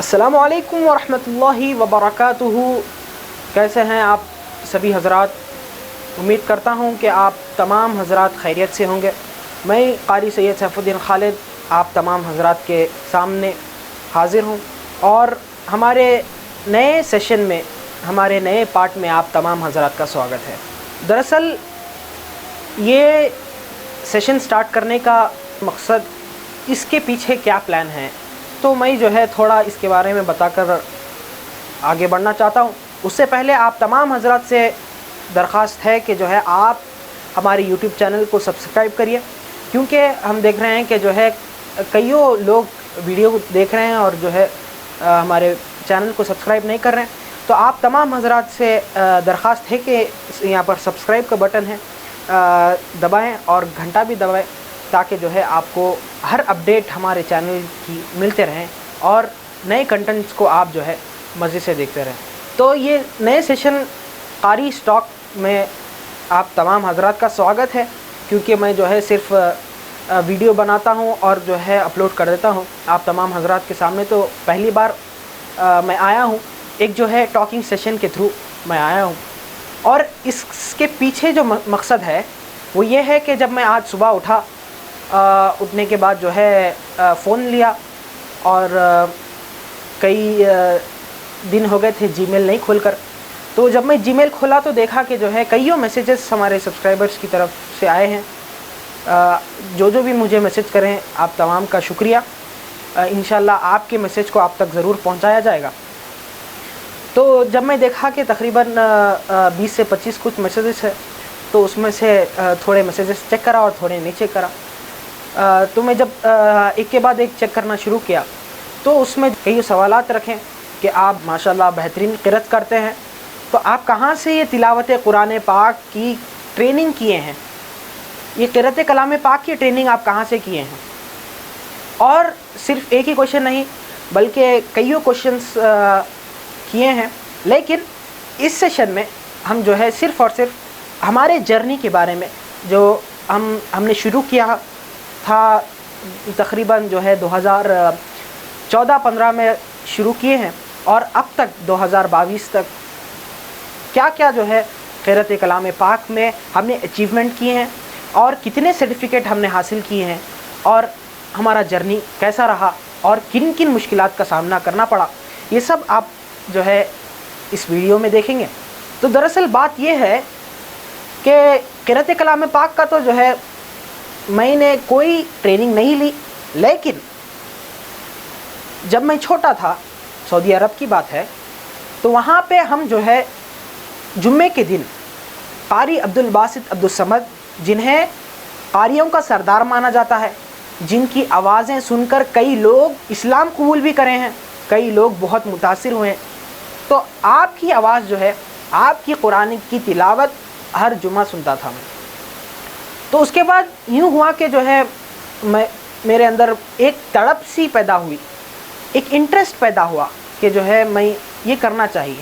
السلام علیکم ورحمۃ اللہ وبرکاتہ۔ کیسے ہیں آپ سبھی حضرات؟ امید کرتا ہوں کہ آپ تمام حضرات خیریت سے ہوں گے۔ میں قاری سید سیف الدین خالد آپ تمام حضرات کے سامنے حاضر ہوں اور ہمارے نئے سیشن میں، ہمارے نئے پارٹ میں آپ تمام حضرات کا سواگت ہے۔ دراصل یہ سیشن سٹارٹ کرنے کا مقصد، اس کے پیچھے کیا پلان ہے، تو میں تھوڑا اس کے بارے میں بتا کر آگے بڑھنا چاہتا ہوں۔ اس سے پہلے آپ تمام حضرات سے درخواست ہے کہ آپ ہمارے یوٹیوب چینل کو سبسکرائب کریے، کیونکہ ہم دیکھ رہے ہیں کہ کئیوں لوگ ویڈیو دیکھ رہے ہیں اور ہمارے چینل کو سبسکرائب نہیں کر رہے ہیں۔ تو آپ تمام حضرات سے درخواست ہے کہ یہاں پر سبسکرائب کا بٹن ہے، دبائیں اور گھنٹہ بھی دبائیں، تاکہ آپ کو ہر اپڈیٹ ہمارے چینل کی ملتے رہیں اور نئے کنٹینٹس کو آپ مزے سے دیکھتے رہیں۔ تو یہ نئے سیشن قاری اسٹاک میں آپ تمام حضرات کا سواگت ہے، کیونکہ میں صرف ویڈیو بناتا ہوں اور اپلوڈ کر دیتا ہوں آپ تمام حضرات کے سامنے۔ تو پہلی بار میں آیا ہوں، ایک ٹاکنگ سیشن کے تھرو میں آیا ہوں، اور اس کے پیچھے جو مقصد ہے وہ یہ ہے کہ جب میں آج صبح اٹھا، اٹھنے کے بعد فون لیا، اور کئی دن ہو گئے تھے جی میل نہیں کھول کر، تو جب میں جی میل کھولا تو دیکھا کہ کئیوں میسیجز ہمارے سبسکرائبرز کی طرف سے آئے ہیں۔ جو بھی مجھے میسیج کریں، آپ تمام کا شکریہ۔ انشاءاللہ آپ کے میسیج کو آپ تک ضرور پہنچایا جائے گا۔ تو جب میں دیکھا کہ تقریباً 20 سے 25 کچھ میسیجز ہے، تو اس میں سے تھوڑے میسیجز چیک کرا اور تھوڑے نہیں چیک کرا۔ تو میں جب ایک کے بعد ایک چیک کرنا شروع کیا، تو اس میں کئی سوالات رکھیں کہ آپ ماشاءاللہ بہترین قرأت کرتے ہیں، تو آپ کہاں سے یہ تلاوت قرآن پاک کی ٹریننگ کیے ہیں؟ یہ قرأت کلام پاک کی ٹریننگ آپ کہاں سے کیے ہیں؟ اور صرف ایک ہی کوشچن نہیں، بلکہ کئیوں کوشچنس کیے ہیں۔ لیکن اس سیشن میں ہم صرف اور صرف ہمارے جرنی کے بارے میں، جو ہم نے شروع کیا تھا تقریباً 2014-15 میں شروع کیے ہیں، اور اب تک 2022 تک کیا قرأت کلام پاک میں ہم نے اچیومنٹ کیے ہیں، اور کتنے سرٹیفکیٹ ہم نے حاصل کیے ہیں، اور ہمارا جرنی کیسا رہا، اور کن کن مشکلات کا سامنا کرنا پڑا، یہ سب آپ اس ویڈیو میں دیکھیں گے۔ تو دراصل بات یہ ہے کہ قرأت کلام پاک کا تو میں نے کوئی ٹریننگ نہیں لی، لیکن جب میں چھوٹا تھا، سعودی عرب کی بات ہے، تو وہاں پہ ہم جمعے کے دن قاری عبدالباسط عبدالصمد، جنہیں قاریوں کا سردار مانا جاتا ہے، جن کی آوازیں سن کر کئی لوگ اسلام قبول بھی کرے ہیں، کئی لوگ بہت متاثر ہوئے ہیں، تو آپ کی آواز آپ کی قرآن کی تلاوت ہر جمعہ سنتا تھا میں۔ تو اس کے بعد یوں ہوا کہ میرے اندر ایک تڑپ سی پیدا ہوئی، ایک انٹرسٹ پیدا ہوا کہ میں یہ کرنا چاہیے۔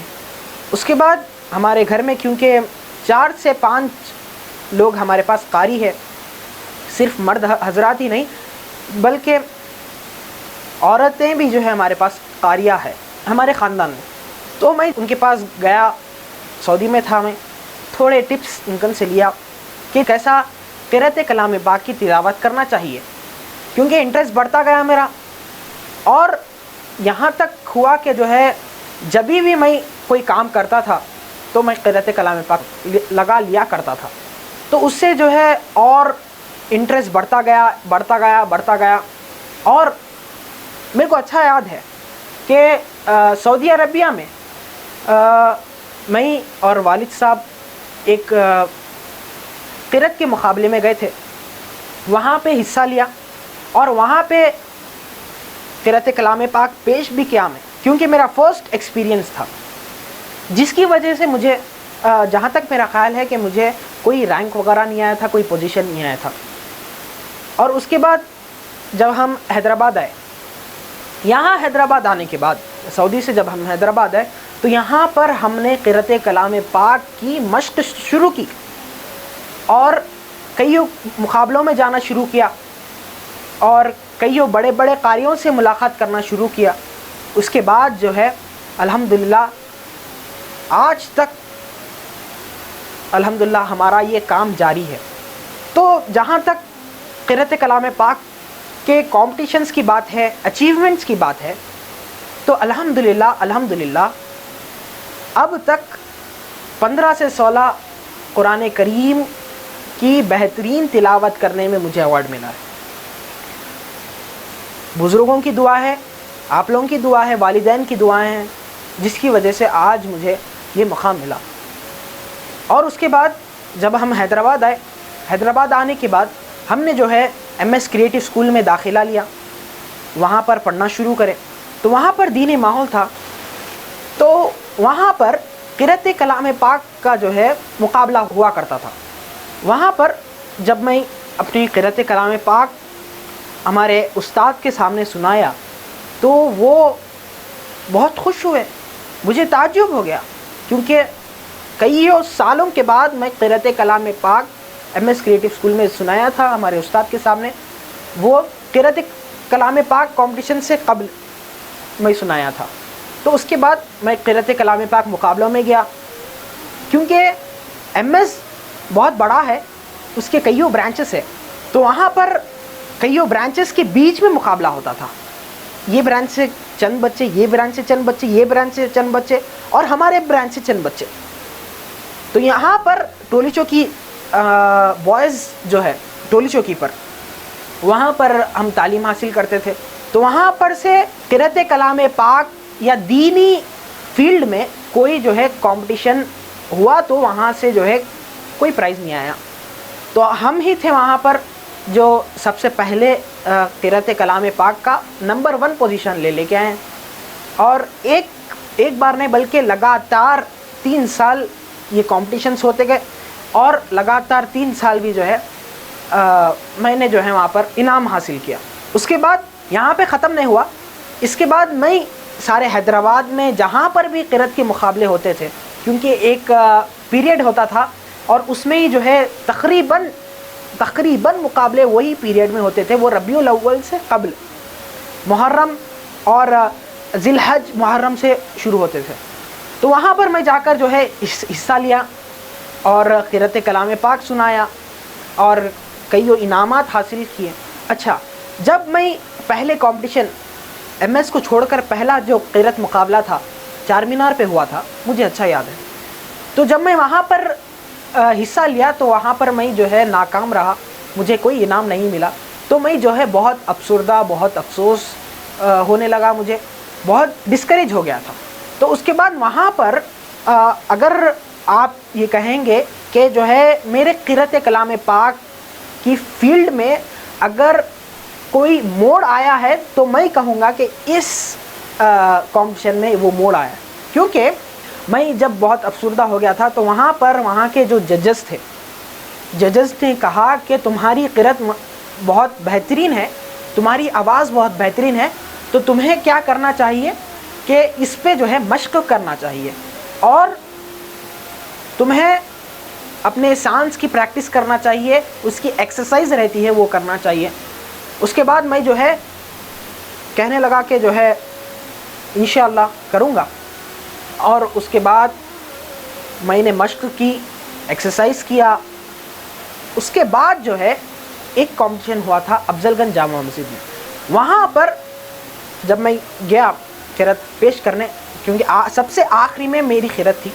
اس کے بعد ہمارے گھر میں کیونکہ 4 سے 5 لوگ ہمارے پاس قاری ہے، صرف مرد حضرات ہی نہیں بلکہ عورتیں بھی ہمارے پاس قاریہ ہے ہمارے خاندان میں۔ تو میں ان کے پاس گیا، سعودی میں تھا، میں تھوڑے ٹپس ان سے لیا کہ کیسا قرأت کلام پاک کی تلاوت کرنا چاہیے، کیونکہ انٹرسٹ بڑھتا گیا میرا، اور یہاں تک ہوا کہ جب بھی میں کوئی کام کرتا تھا تو میں قرأت کلام پاک لگا لیا کرتا تھا۔ تو اس سے اور انٹرسٹ بڑھتا گیا، اور میرے کو اچھا یاد ہے کہ سعودی عربیہ میں میں اور والد صاحب ایک قرأت کے مقابلے میں گئے تھے، وہاں پہ حصہ لیا، اور وہاں پہ قرأت کلام پاک پیش بھی کیا میں، کیونکہ میرا فرسٹ ایکسپیرینس تھا، جس کی وجہ سے مجھے جہاں تک میرا خیال ہے کہ مجھے کوئی رینک وغیرہ نہیں آیا تھا، کوئی پوزیشن نہیں آیا تھا۔ اور اس کے بعد جب ہم حیدرآباد آئے، یہاں حیدرآباد آنے کے بعد، سعودی سے جب ہم حیدرآباد آئے، تو یہاں پر ہم نے قرأت کلام پاک کی مشق شروع کی، اور کئی مقابلوں میں جانا شروع کیا، اور کئی بڑے بڑے قاریوں سے ملاقات کرنا شروع کیا، اس کے بعد جو ہے الحمدللہ آج تک الحمدللہ ہمارا یہ کام جاری ہے. تو جہاں تک قرأت کلام پاک کے کمپٹیشنز کی بات ہے، اچیومنٹس کی بات ہے، تو الحمدللہ اب تک 15 سے 16 قرآن کریم کی بہترین تلاوت کرنے میں مجھے ایوارڈ ملا ہے. بزرگوں کی دعا ہے، آپ لوگوں کی دعا ہے، والدین کی دعائیں ہیں، جس کی وجہ سے آج مجھے یہ مقام ملا. اور اس کے بعد جب ہم حیدرآباد آئے، حیدرآباد آنے کے بعد ہم نے جو ہے ایم ایس کریٹو اسکول میں داخلہ لیا، وہاں پر پڑھنا شروع کرے. تو وہاں پر دینی ماحول تھا، تو وہاں پر قرأت کلام پاک کا جو ہے مقابلہ ہوا کرتا تھا. وہاں پر جب میں اپنی قرأت کلام پاک ہمارے استاد کے سامنے سنایا تو وہ بہت خوش ہوئے. مجھے تعجب ہو گیا، کیونکہ کئیوں سالوں کے بعد میں قرأت کلام پاک ایم ایس کریٹو اسکول میں سنایا تھا ہمارے استاد کے سامنے. وہ قرأت کلام پاک کمپٹیشن سے قبل میں سنایا تھا. تو اس کے بعد میں قرأت کلام پاک مقابلوں میں گیا، کیونکہ ایم ایس بہت بڑا ہے، اس کے کئیوں برانچز ہے. تو وہاں پر کئیوں برانچز کے بیچ میں مقابلہ ہوتا تھا. یہ برانچ سے چند بچے، یہ برانچ سے چند بچے، یہ برانچ سے چند بچے، اور ہمارے برانچ سے چند بچے. تو یہاں پر ٹولی چوکی بوائز جو ہے ٹولی چوکی پر، وہاں پر ہم تعلیم حاصل کرتے تھے. تو وہاں پر سے قرأت کلام پاک یا دینی فیلڈ میں کوئی جو ہے کمپٹیشن ہوا تو وہاں سے جو ہے کوئی پرائز نہیں آیا. تو ہم ہی تھے وہاں پر جو سب سے پہلے قرأت کلام پاک کا نمبر 1 پوزیشن لے کے آئے. اور ایک بار نہیں بلکہ لگاتار 3 سال یہ کمپٹیشنز ہوتے گئے، اور لگاتار 3 سال بھی جو ہے میں نے جو ہے وہاں پر انعام حاصل کیا. اس کے بعد یہاں پہ ختم نہیں ہوا، اس کے بعد میں سارے حیدرآباد میں جہاں پر بھی قرأت کے مقابلے ہوتے تھے، کیونکہ ایک پیریڈ ہوتا تھا اور اس میں ہی جو ہے تقریباً مقابلے وہی پیریڈ میں ہوتے تھے، وہ ربیع الاول سے قبل، محرم اور ذی الحج محرم سے شروع ہوتے تھے. تو وہاں پر میں جا کر جو ہے حصہ لیا اور قرأت کلام پاک سنایا اور کئی انعامات حاصل کیے. اچھا، جب میں پہلے کمپٹیشن ایم ایس کو چھوڑ کر پہلا جو قرأت مقابلہ تھا چار مینار پہ ہوا تھا، مجھے اچھا یاد ہے. تو جب میں وہاں پر حصہ لیا تو وہاں پر میں جو ہے ناکام رہا، مجھے کوئی انعام نہیں ملا. تو میں جو ہے بہت افسردہ، بہت افسوس ہونے لگا، مجھے بہت ڈسکریج ہو گیا تھا. تو اس کے بعد وہاں پر اگر آپ یہ کہیں گے کہ جو ہے میرے قرأت کلام پاک کی فیلڈ میں اگر کوئی موڑ آیا ہے تو میں کہوں گا کہ اس کمپٹیشن میں وہ موڑ آیا، کیونکہ میں جب بہت افسردہ ہو گیا تھا تو وہاں کے جو ججز تھے، ججز نے کہا کہ تمہاری قرأت بہت بہترین ہے، تمہاری آواز بہت بہترین ہے، تو تمہیں کیا کرنا چاہیے کہ اس پہ جو ہے مشق کرنا چاہیے، اور تمہیں اپنے سانس کی پریکٹس کرنا چاہیے، اس کی ایکسرسائز رہتی ہے وہ کرنا چاہیے. اس کے بعد میں جو ہے کہنے لگا کہ جو ہے انشاءاللہ کروں گا. اور اس کے بعد میں نے مشق کی، ایکسرسائز کیا. اس کے بعد جو ہے ایک کمپٹیشن ہوا تھا افضل گنج جامع مسجد میں. وہاں پر جب میں گیا قرأت پیش کرنے، کیونکہ سب سے آخری میں میری قرأت تھی،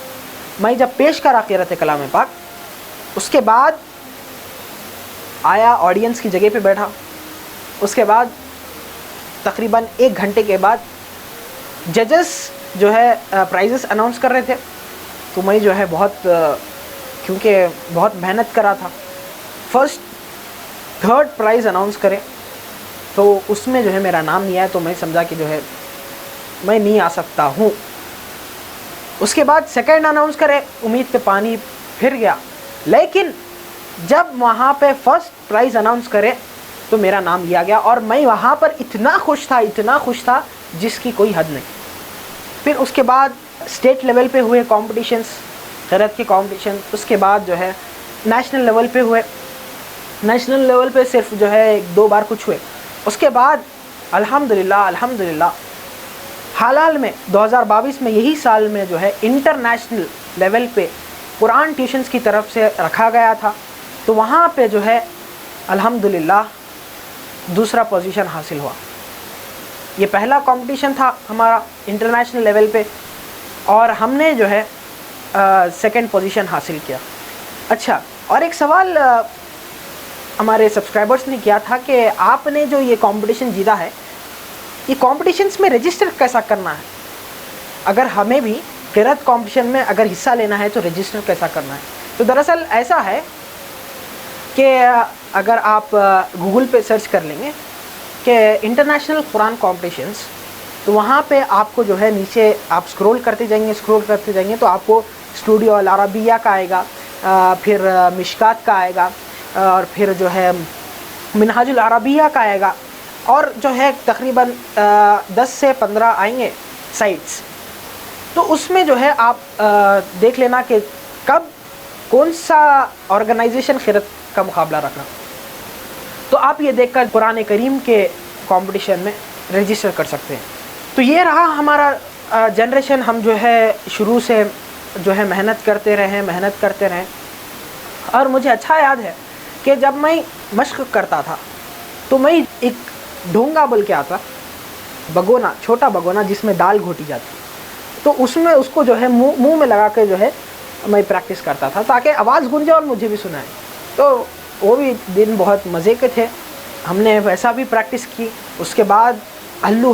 میں جب پیش کرا قرأت کلام پاک، اس کے بعد آیا آڈینس کی جگہ پہ بیٹھا. اس کے بعد تقریباً 1 گھنٹے کے بعد ججز جو ہے پرائزز اناؤنس کر رہے تھے. تو میں جو ہے بہت کیونکہ بہت محنت کرا تھا، فرسٹ 3rd پرائز اناؤنس کرے تو اس میں جو ہے میرا نام نہیں آیا، تو میں سمجھا کہ جو ہے میں نہیں آ سکتا ہوں. اس کے بعد 2nd اناؤنس کرے، امید پہ پانی پھر گیا. لیکن جب وہاں پہ 1st پرائز اناؤنس کرے تو میرا نام لیا گیا، اور میں وہاں پر اتنا خوش تھا جس کی کوئی حد نہیں. پھر اس کے بعد اسٹیٹ لیول پہ ہوئے کمپٹیشنس، قرأت کے کمپٹیشن. اس کے بعد جو ہے نیشنل لیول پہ ہوئے. نیشنل لیول پہ صرف جو ہے 1-2 بار کچھ ہوئے. اس کے بعد الحمدللہ حال حال میں 2022 میں یہی سال میں جو ہے انٹرنیشنل لیول پہ قرآن ٹیوشنز کی طرف سے رکھا گیا تھا، تو وہاں پہ جو ہے الحمدللہ دوسرا پوزیشن حاصل ہوا. یہ پہلا کمپٹیشن تھا ہمارا انٹرنیشنل لیول پہ، اور ہم نے جو ہے سیکنڈ پوزیشن حاصل کیا. اچھا، اور ایک سوال ہمارے سبسکرائبرز نے کیا تھا کہ آپ نے جو یہ کمپٹیشن جیتا ہے، یہ کمپٹیشنز میں رجسٹر کیسا کرنا ہے؟ اگر ہمیں بھی قرأت کمپٹیشن میں اگر حصہ لینا ہے تو رجسٹر کیسا کرنا ہے؟ تو دراصل ایسا ہے کہ اگر آپ گوگل پہ سرچ کر لیں گے کہ انٹرنیشنل قرآن کمپٹیشنز، تو وہاں پہ آپ کو جو ہے نیچے آپ اسکرول کرتے جائیں گے تو آپ کو اسٹوڈیو العربیہ کا آئے گا، پھر مشکات کا آئے گا، اور پھر جو ہے منہاج العربیہ کا آئے گا، اور جو ہے تقریباً 10 سے 15 آئیں گے سائٹس. تو اس میں جو ہے آپ دیکھ لینا کہ کب کون سا آرگنائزیشن قرأت کا مقابلہ رکھنا، تو آپ یہ دیکھ کر قرآن کریم کے کمپٹیشن میں رجسٹر کر سکتے ہیں. تو یہ رہا ہمارا جنریشن. ہم جو ہے شروع سے جو ہے محنت کرتے رہے، اور مجھے اچھا یاد ہے کہ جب میں مشق کرتا تھا تو میں ایک ڈھونگا بول کے آتا، بگونا، چھوٹا بگونا جس میں دال گھوٹی جاتی، تو اس کو جو ہے منہ میں لگا کے جو ہے میں پریکٹس کرتا تھا تاکہ آواز گونجے اور مجھے بھی سنائے. تو وہ بھی دن بہت مزے کے تھے. ہم نے ویسا بھی پریکٹس کی. اس کے بعد ہلو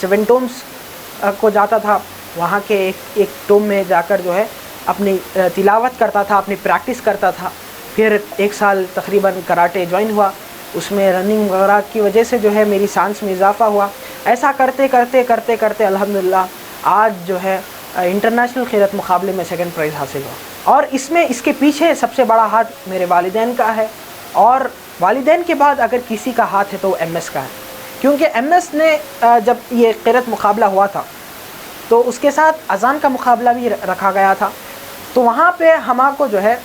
7 ٹومز کو جاتا تھا، وہاں کے ایک ٹوم میں جا کر جو ہے اپنی تلاوت کرتا تھا، اپنی پریکٹس کرتا تھا. پھر 1 سال تقریباً کراٹے جوائن ہوا، اس میں رننگ وغیرہ کی وجہ سے جو ہے میری سائنس میں اضافہ ہوا. ایسا کرتے الحمدللہ آج جو ہے انٹرنیشنل قرأت مقابلے میں سیکنڈ پرائز حاصل ہوا. اور اس کے پیچھے سب سے بڑا ہاتھ میرے والدین کا ہے، اور والدین کے بعد اگر کسی کا ہاتھ ہے تو ایم ایس کا ہے. کیونکہ ایم ایس نے جب یہ قرأت مقابلہ ہوا تھا تو اس کے ساتھ اذان کا مقابلہ بھی رکھا گیا تھا. تو وہاں پہ ہمارے کو جو ہے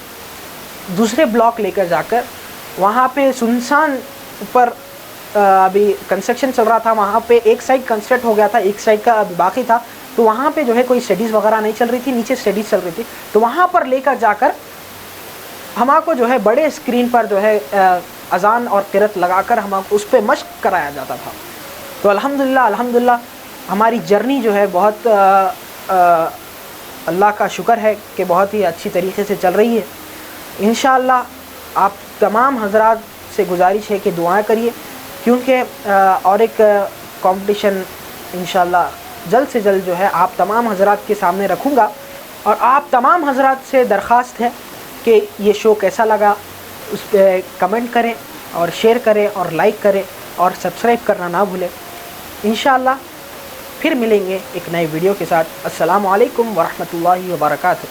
دوسرے بلاک لے کر جا کر، وہاں پہ سنسان پر ابھی کنسٹرکشن چل رہا تھا، وہاں پہ ایک سائڈ کنسٹرکٹ ہو گیا تھا، ایک سائڈ کا ابھی باقی تھا. تو وہاں پہ جو ہے کوئی اسٹڈیز وغیرہ نہیں چل رہی تھی، نیچے اسٹڈیز چل رہی تھی. تو وہاں پر لے کر جا کر ہمارے کو جو ہے بڑے اسکرین پر جو ہے اذان اور قرأت لگا کر ہمارے کو اس پہ مشق کرایا جاتا تھا. تو الحمدللہ ہماری جرنی جو ہے بہت اللہ کا شکر ہے کہ بہت ہی اچھی طریقے سے چل رہی ہے. انشاءاللہ آپ تمام حضرات سے گزارش ہے کہ دعائیں کریے، کیونکہ اور ایک کمپٹیشن انشاءاللہ جلد سے جلد جو ہے آپ تمام حضرات کے سامنے رکھوں گا. اور آپ تمام حضرات سے درخواست ہے کہ یہ شو کیسا لگا اس پہ کمنٹ کریں اور شیئر کریں اور لائک کریں اور سبسکرائب کرنا نہ بھولیں. انشاءاللہ پھر ملیں گے ایک نئے ویڈیو کے ساتھ. السلام علیکم ورحمۃ اللہ وبرکاتہ.